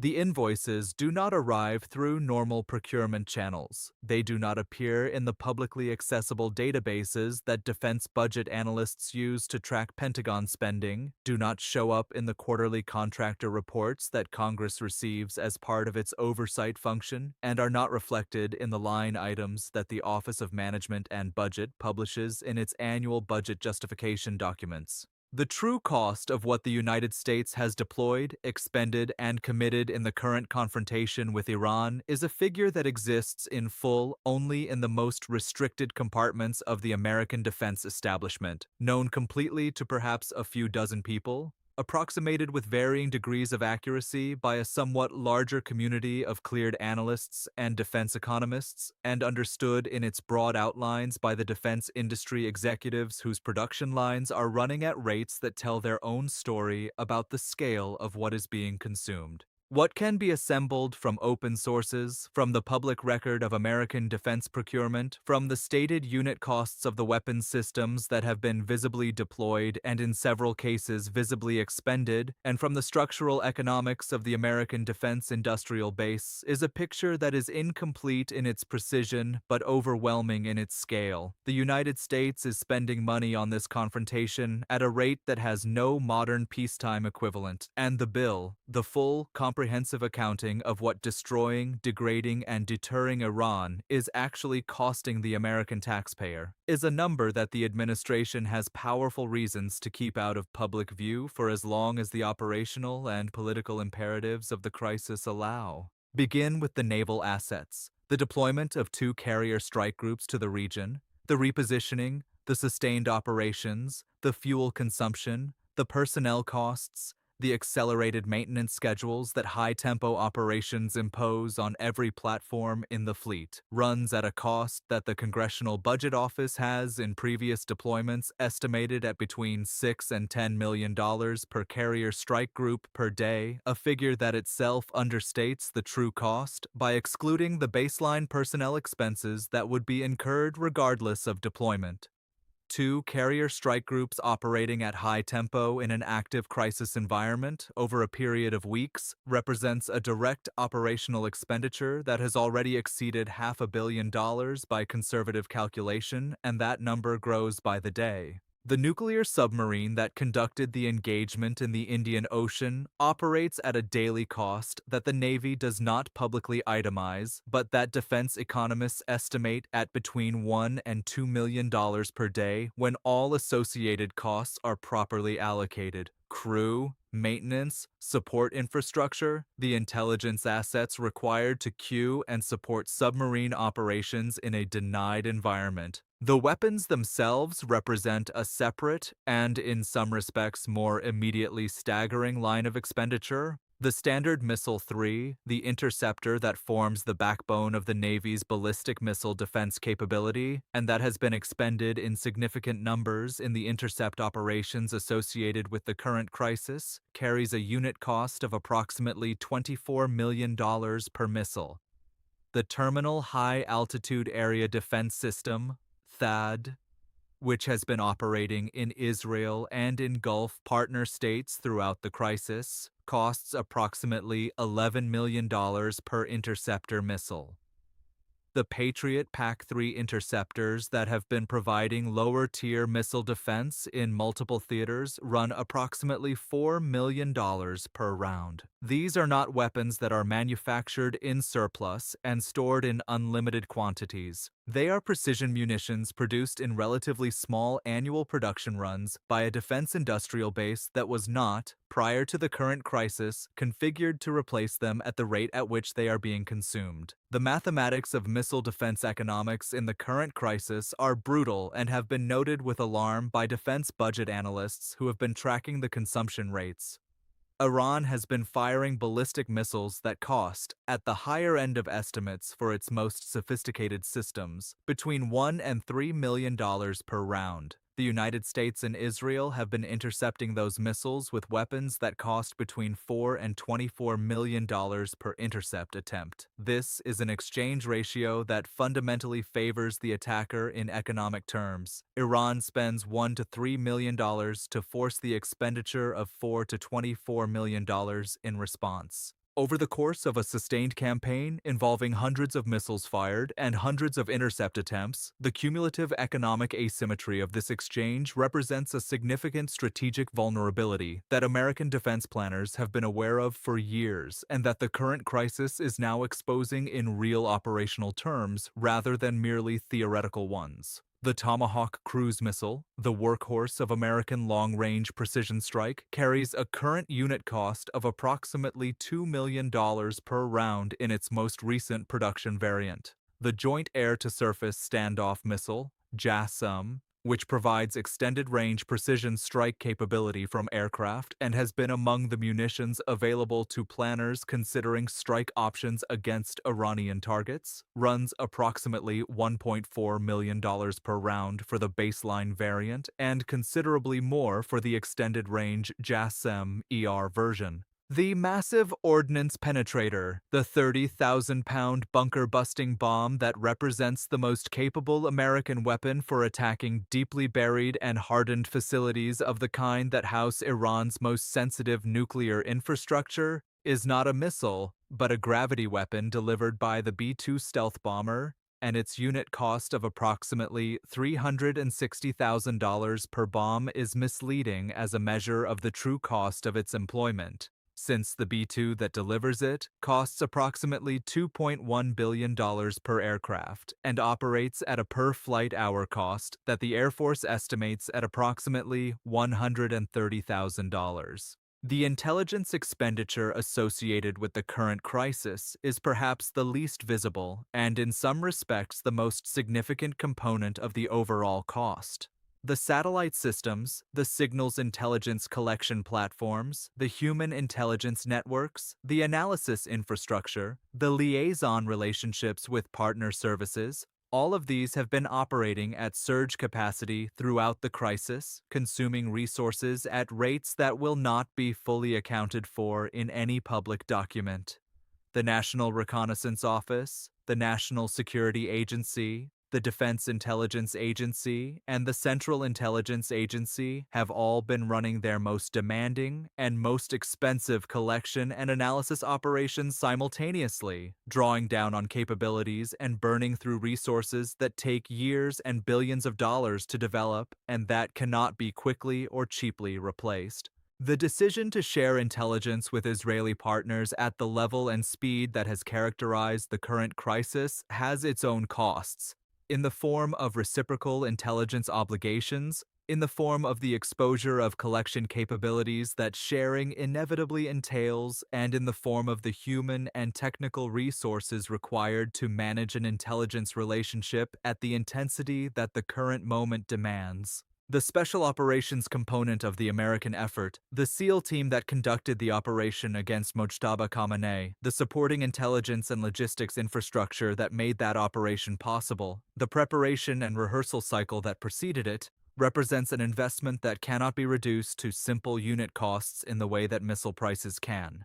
The invoices do not arrive through normal procurement channels. They do not appear in the publicly accessible databases that defense budget analysts use to track Pentagon spending, do not show up in the quarterly contractor reports that Congress receives as part of its oversight function, and are not reflected in the line items that the Office of Management and Budget publishes in its annual budget justification documents. The true cost of what the United States has deployed, expended, and committed in the current confrontation with Iran is a figure that exists in full only in the most restricted compartments of the American defense establishment, known completely to perhaps a few dozen people, approximated with varying degrees of accuracy by a somewhat larger community of cleared analysts and defense economists, and understood in its broad outlines by the defense industry executives whose production lines are running at rates that tell their own story about the scale of what is being consumed. What can be assembled from open sources, from the public record of American defense procurement, from the stated unit costs of the weapons systems that have been visibly deployed and in several cases visibly expended, and from the structural economics of the American defense industrial base, is a picture that is incomplete in its precision but overwhelming in its scale. The United States is spending money on this confrontation at a rate that has no modern peacetime equivalent, and the bill, the full, comprehensive accounting of what destroying, degrading, and deterring Iran is actually costing the American taxpayer, is a number that the administration has powerful reasons to keep out of public view for as long as the operational and political imperatives of the crisis allow. Begin with the naval assets, the deployment of 2 carrier strike groups to the region, the repositioning, the sustained operations, the fuel consumption, the personnel costs, the accelerated maintenance schedules that high-tempo operations impose on every platform in the fleet, runs at a cost that the Congressional Budget Office has in previous deployments estimated at between $6 and $10 million per carrier strike group per day, a figure that itself understates the true cost by excluding the baseline personnel expenses that would be incurred regardless of deployment. 2 carrier strike groups operating at high tempo in an active crisis environment over a period of weeks represents a direct operational expenditure that has already exceeded $500 million by conservative calculation, and that number grows by the day. The nuclear submarine that conducted the engagement in the Indian Ocean operates at a daily cost that the Navy does not publicly itemize, but that defense economists estimate at between $1 and $2 million per day when all associated costs are properly allocated. Crew, maintenance, support infrastructure, the intelligence assets required to queue and support submarine operations in a denied environment. The weapons themselves represent a separate and, in some respects, more immediately staggering line of expenditure. The Standard Missile-3, the interceptor that forms the backbone of the Navy's ballistic missile defense capability, and that has been expended in significant numbers in the intercept operations associated with the current crisis, carries a unit cost of approximately $24 million per missile. The Terminal High Altitude Area Defense System, THAAD, which has been operating in Israel and in Gulf partner states throughout the crisis, costs approximately $11 million per interceptor missile. The Patriot PAC-3 interceptors that have been providing lower-tier missile defense in multiple theaters run approximately $4 million per round. These are not weapons that are manufactured in surplus and stored in unlimited quantities. They are precision munitions produced in relatively small annual production runs by a defense industrial base that was not, prior to the current crisis, configured to replace them at the rate at which they are being consumed. The mathematics of missile defense economics in the current crisis are brutal and have been noted with alarm by defense budget analysts who have been tracking the consumption rates. Iran has been firing ballistic missiles that cost, at the higher end of estimates for its most sophisticated systems, between $1 and $3 million per round. The United States and Israel have been intercepting those missiles with weapons that cost between $4 and $24 million per intercept attempt. This is an exchange ratio that fundamentally favors the attacker in economic terms. Iran spends $1 to $3 million to force the expenditure of $4 to $24 million in response. Over the course of a sustained campaign involving hundreds of missiles fired and hundreds of intercept attempts, the cumulative economic asymmetry of this exchange represents a significant strategic vulnerability that American defense planners have been aware of for years and that the current crisis is now exposing in real operational terms rather than merely theoretical ones. The Tomahawk cruise missile, the workhorse of American long-range precision strike, carries a current unit cost of approximately $2 million per round in its most recent production variant. The Joint Air-to-Surface Standoff Missile, JASSM, which provides extended-range precision strike capability from aircraft and has been among the munitions available to planners considering strike options against Iranian targets, runs approximately $1.4 million per round for the baseline variant and considerably more for the extended-range JASSM-ER version. The Massive Ordnance Penetrator, the 30,000-pound bunker-busting bomb that represents the most capable American weapon for attacking deeply buried and hardened facilities of the kind that house Iran's most sensitive nuclear infrastructure, is not a missile, but a gravity weapon delivered by the B-2 stealth bomber, and its unit cost of approximately $360,000 per bomb is misleading as a measure of the true cost of its employment, since the B-2 that delivers it costs approximately $2.1 billion per aircraft and operates at a per-flight hour cost that the Air Force estimates at approximately $130,000. The intelligence expenditure associated with the current crisis is perhaps the least visible and in some respects the most significant component of the overall cost. The satellite systems, the signals intelligence collection platforms, the human intelligence networks, the analysis infrastructure, the liaison relationships with partner services, all of these have been operating at surge capacity throughout the crisis, consuming resources at rates that will not be fully accounted for in any public document. The National Reconnaissance Office, the National Security Agency, the Defense Intelligence Agency, and the Central Intelligence Agency have all been running their most demanding and most expensive collection and analysis operations simultaneously, drawing down on capabilities and burning through resources that take years and billions of dollars to develop and that cannot be quickly or cheaply replaced. The decision to share intelligence with Israeli partners at the level and speed that has characterized the current crisis has its own costs, in the form of reciprocal intelligence obligations, in the form of the exposure of collection capabilities that sharing inevitably entails, and in the form of the human and technical resources required to manage an intelligence relationship at the intensity that the current moment demands. The Special Operations component of the American effort, the SEAL team that conducted the operation against Mojtaba Khamenei, the supporting intelligence and logistics infrastructure that made that operation possible, the preparation and rehearsal cycle that preceded it, represents an investment that cannot be reduced to simple unit costs in the way that missile prices can.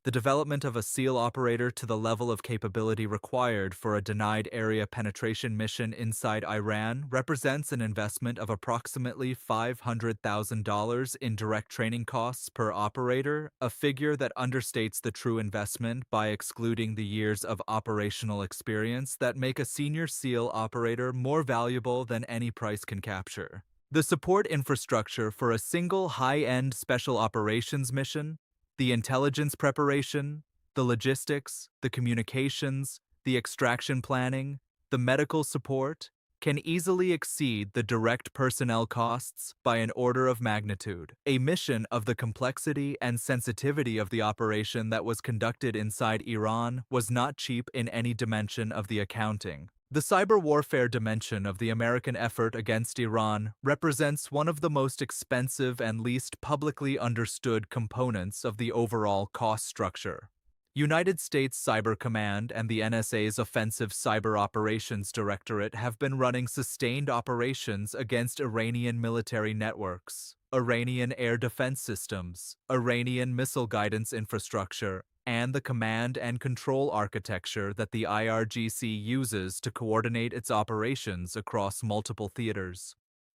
The development of a SEAL operator to the level of capability required for a denied area penetration mission inside Iran represents an investment of approximately $500,000 in direct training costs per operator, a figure that understates the true investment by excluding the years of operational experience that make a senior SEAL operator more valuable than any price can capture. The support infrastructure for a single high-end special operations mission, the intelligence preparation, the logistics, the communications, the extraction planning, the medical support, can easily exceed the direct personnel costs by an order of magnitude. A mission of the complexity and sensitivity of the operation that was conducted inside Iran was not cheap in any dimension of the accounting. The cyber warfare dimension of the American effort against Iran represents one of the most expensive and least publicly understood components of the overall cost structure. United States Cyber Command and the NSA's Offensive Cyber Operations Directorate have been running sustained operations against Iranian military networks, Iranian air defense systems, Iranian missile guidance infrastructure, and the command and control architecture that the IRGC uses to coordinate its operations across multiple theaters.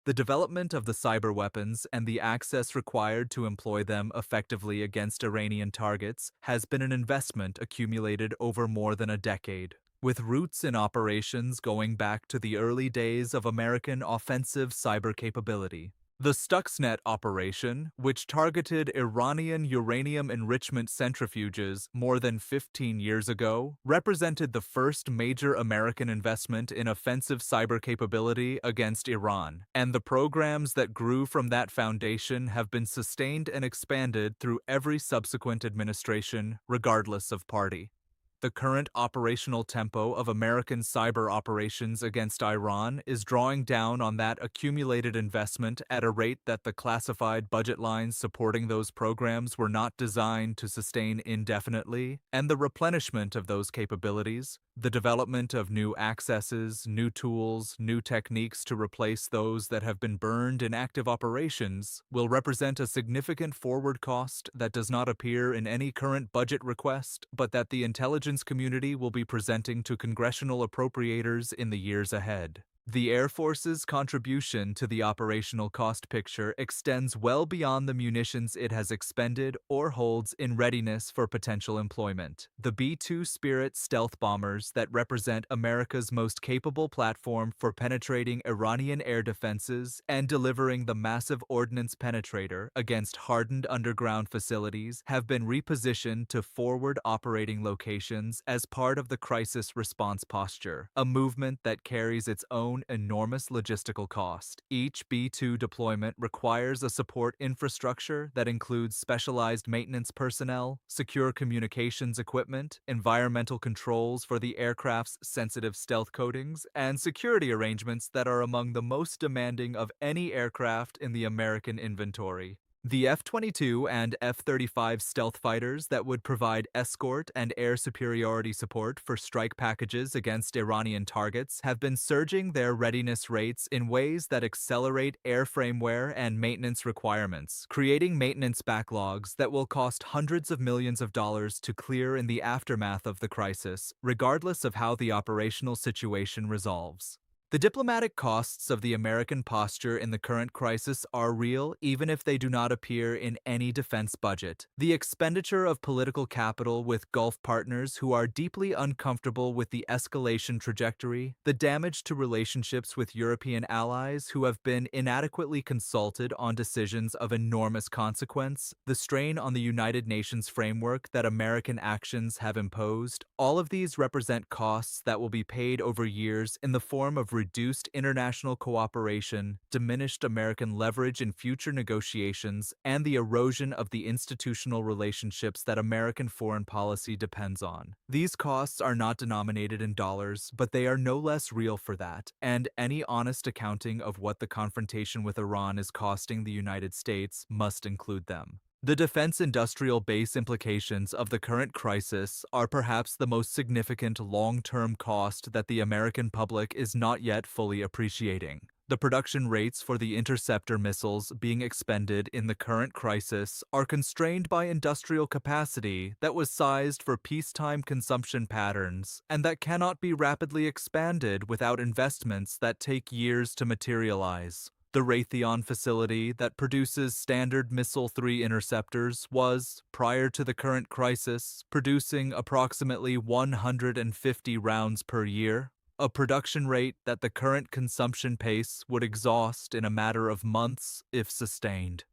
The development of the cyber weapons and the access required to employ them effectively against Iranian targets has been an investment accumulated over more than a decade, with roots in operations going back to the early days of American offensive cyber capability. The Stuxnet operation, which targeted Iranian uranium enrichment centrifuges more than 15 years ago, represented the first major American investment in offensive cyber capability against Iran, and the programs that grew from that foundation have been sustained and expanded through every subsequent administration, regardless of party. The current operational tempo of American cyber operations against Iran is drawing down on that accumulated investment at a rate that the classified budget lines supporting those programs were not designed to sustain indefinitely, and the replenishment of those capabilities, the development of new accesses, new tools, new techniques to replace those that have been burned in active operations, will represent a significant forward cost that does not appear in any current budget request, but that the intelligence community will be presenting to congressional appropriators in the years ahead. The Air Force's contribution to the operational cost picture extends well beyond the munitions it has expended or holds in readiness for potential employment. The B-2 Spirit stealth bombers that represent America's most capable platform for penetrating Iranian air defenses and delivering the massive ordnance penetrator against hardened underground facilities have been repositioned to forward operating locations as part of the crisis response posture, a movement that carries its own enormous logistical cost. Each B-2 deployment requires a support infrastructure that includes specialized maintenance personnel, secure communications equipment, environmental controls for the aircraft's sensitive stealth coatings, and security arrangements that are among the most demanding of any aircraft in the American inventory. The F-22 and F-35 stealth fighters that would provide escort and air superiority support for strike packages against Iranian targets have been surging their readiness rates in ways that accelerate airframe wear and maintenance requirements, creating maintenance backlogs that will cost hundreds of millions of dollars to clear in the aftermath of the crisis, regardless of how the operational situation resolves. The diplomatic costs of the American posture in the current crisis are real, even if they do not appear in any defense budget. The expenditure of political capital with Gulf partners who are deeply uncomfortable with the escalation trajectory, the damage to relationships with European allies who have been inadequately consulted on decisions of enormous consequence, the strain on the United Nations framework that American actions have imposed, all of these represent costs that will be paid over years in the form of reduced international cooperation, diminished American leverage in future negotiations, and the erosion of the institutional relationships that American foreign policy depends on. These costs are not denominated in dollars, but they are no less real for that, and any honest accounting of what the confrontation with Iran is costing the United States must include them. The defense industrial base implications of the current crisis are perhaps the most significant long-term cost that the American public is not yet fully appreciating. The production rates for the interceptor missiles being expended in the current crisis are constrained by industrial capacity that was sized for peacetime consumption patterns and that cannot be rapidly expanded without investments that take years to materialize. The Raytheon facility that produces Standard Missile-3 interceptors was, prior to the current crisis, producing approximately 150 rounds per year, a production rate that the current consumption pace would exhaust in a matter of months if sustained.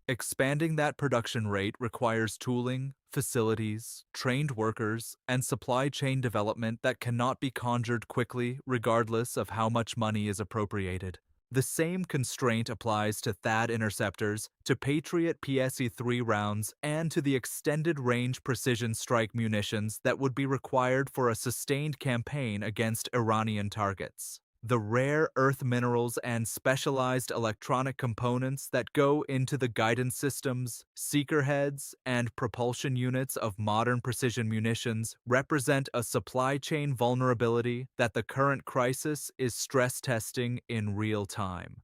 Expanding that production rate requires tooling, facilities, trained workers, and supply chain development that cannot be conjured quickly regardless of how much money is appropriated. The same constraint applies to THAAD interceptors, to Patriot PSE-3 rounds, and to the extended-range precision strike munitions that would be required for a sustained campaign against Iranian targets. The rare earth minerals and specialized electronic components that go into the guidance systems, seeker heads, and propulsion units of modern precision munitions represent a supply chain vulnerability that the current crisis is stress testing in real time.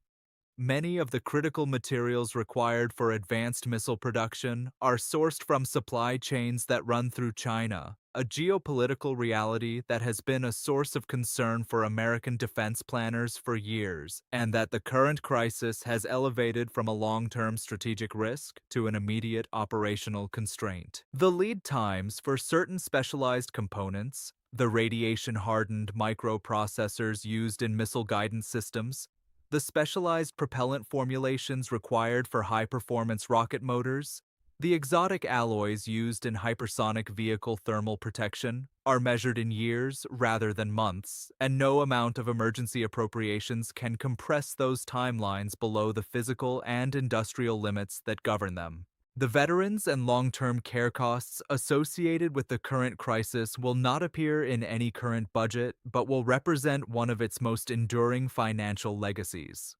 Many of the critical materials required for advanced missile production are sourced from supply chains that run through China, a geopolitical reality that has been a source of concern for American defense planners for years, and that the current crisis has elevated from a long-term strategic risk to an immediate operational constraint. The lead times for certain specialized components, the radiation-hardened microprocessors used in missile guidance systems, the specialized propellant formulations required for high-performance rocket motors, the exotic alloys used in hypersonic vehicle thermal protection, are measured in years rather than months, and no amount of emergency appropriations can compress those timelines below the physical and industrial limits that govern them. The veterans and long-term care costs associated with the current crisis will not appear in any current budget, but will represent one of its most enduring financial legacies.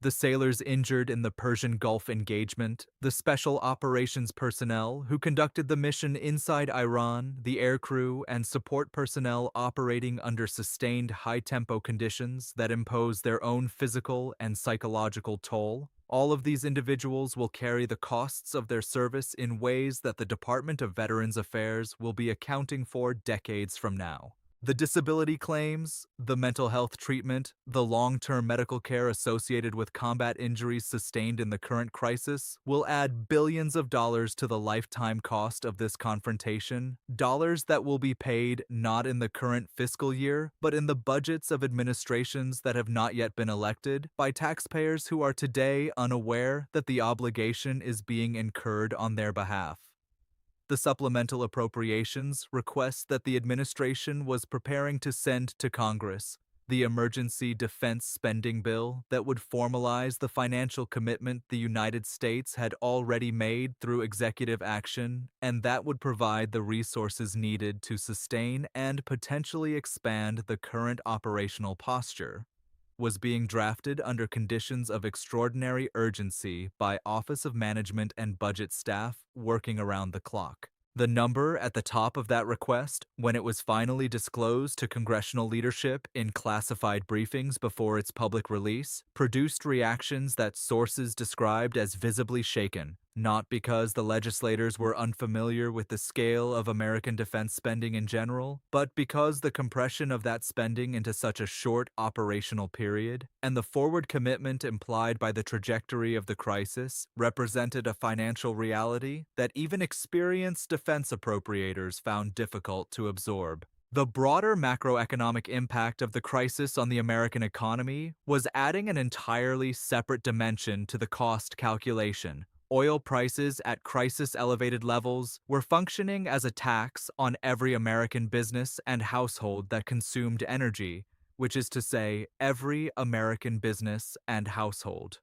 The sailors injured in the Persian Gulf engagement, the special operations personnel who conducted the mission inside Iran, the aircrew and support personnel operating under sustained high-tempo conditions that impose their own physical and psychological toll. All of these individuals will carry the costs of their service in ways that the Department of Veterans Affairs will be accounting for decades from now. The disability claims, the mental health treatment, the long-term medical care associated with combat injuries sustained in the current crisis will add billions of dollars to the lifetime cost of this confrontation, dollars that will be paid not in the current fiscal year, but in the budgets of administrations that have not yet been elected, by taxpayers who are today unaware that the obligation is being incurred on their behalf. The supplemental appropriations request that the administration was preparing to send to Congress, the emergency defense spending bill that would formalize the financial commitment the United States had already made through executive action, and that would provide the resources needed to sustain and potentially expand the current operational posture, was being drafted under conditions of extraordinary urgency by Office of Management and Budget staff working around the clock. The number at the top of that request, when it was finally disclosed to congressional leadership in classified briefings before its public release, produced reactions that sources described as visibly shaken, not because the legislators were unfamiliar with the scale of American defense spending in general, but because the compression of that spending into such a short operational period, and the forward commitment implied by the trajectory of the crisis, represented a financial reality that even experienced defense appropriators found difficult to absorb. The broader macroeconomic impact of the crisis on the American economy was adding an entirely separate dimension to the cost calculation. Oil prices at crisis-elevated levels were functioning as a tax on every American business and household that consumed energy, which is to say, every American business and household.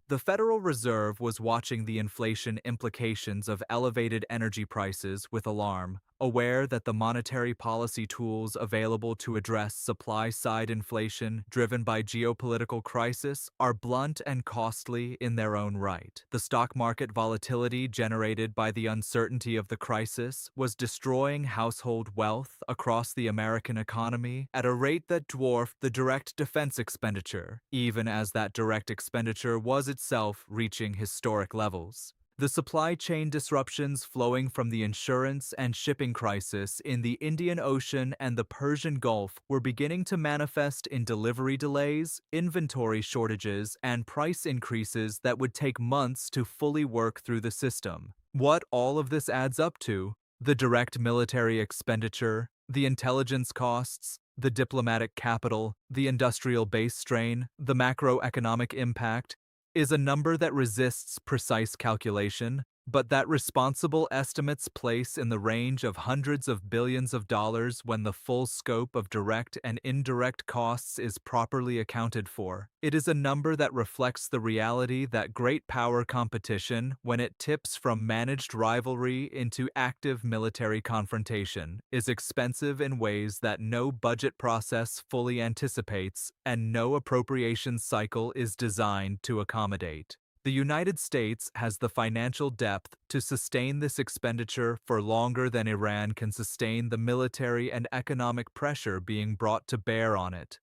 The Federal Reserve was watching the inflation implications of elevated energy prices with alarm, aware that the monetary policy tools available to address supply-side inflation driven by geopolitical crisis are blunt and costly in their own right. The stock market volatility generated by the uncertainty of the crisis was destroying household wealth across the American economy at a rate that dwarfed the direct defense expenditure, even as that direct expenditure was itself reaching historic levels. The supply chain disruptions flowing from the insurance and shipping crisis in the Indian Ocean and the Persian Gulf were beginning to manifest in delivery delays, inventory shortages, and price increases that would take months to fully work through the system. What all of this adds up to: the direct military expenditure, the intelligence costs, the diplomatic capital, the industrial base strain, the macroeconomic impact, is a number that resists precise calculation, but that responsible estimates place in the range of hundreds of billions of dollars when the full scope of direct and indirect costs is properly accounted for. It is a number that reflects the reality that great power competition, when it tips from managed rivalry into active military confrontation, is expensive in ways that no budget process fully anticipates and no appropriations cycle is designed to accommodate. The United States has the financial depth to sustain this expenditure for longer than Iran can sustain the military and economic pressure being brought to bear on it.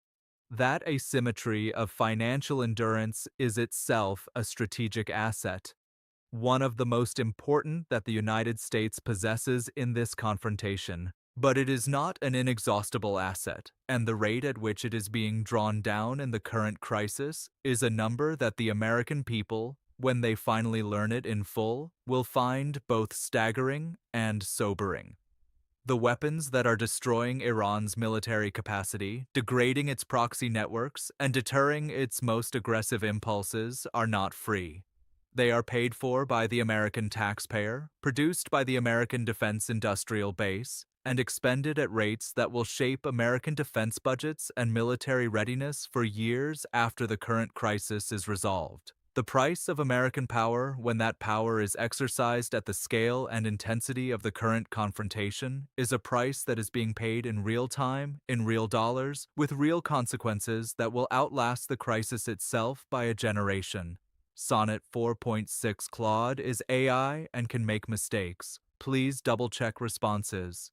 That asymmetry of financial endurance is itself a strategic asset, one of the most important that the United States possesses in this confrontation. But it is not an inexhaustible asset, and the rate at which it is being drawn down in the current crisis is a number that the American people, when they finally learn it in full, will find both staggering and sobering. The weapons that are destroying Iran's military capacity, degrading its proxy networks, and deterring its most aggressive impulses are not free. They are paid for by the American taxpayer, produced by the American defense industrial base, and expended at rates that will shape American defense budgets and military readiness for years after the current crisis is resolved. The price of American power, when that power is exercised at the scale and intensity of the current confrontation, is a price that is being paid in real time, in real dollars, with real consequences that will outlast the crisis itself by a generation. Sonnet 4.6 Claude is AI and can make mistakes. Please double-check responses.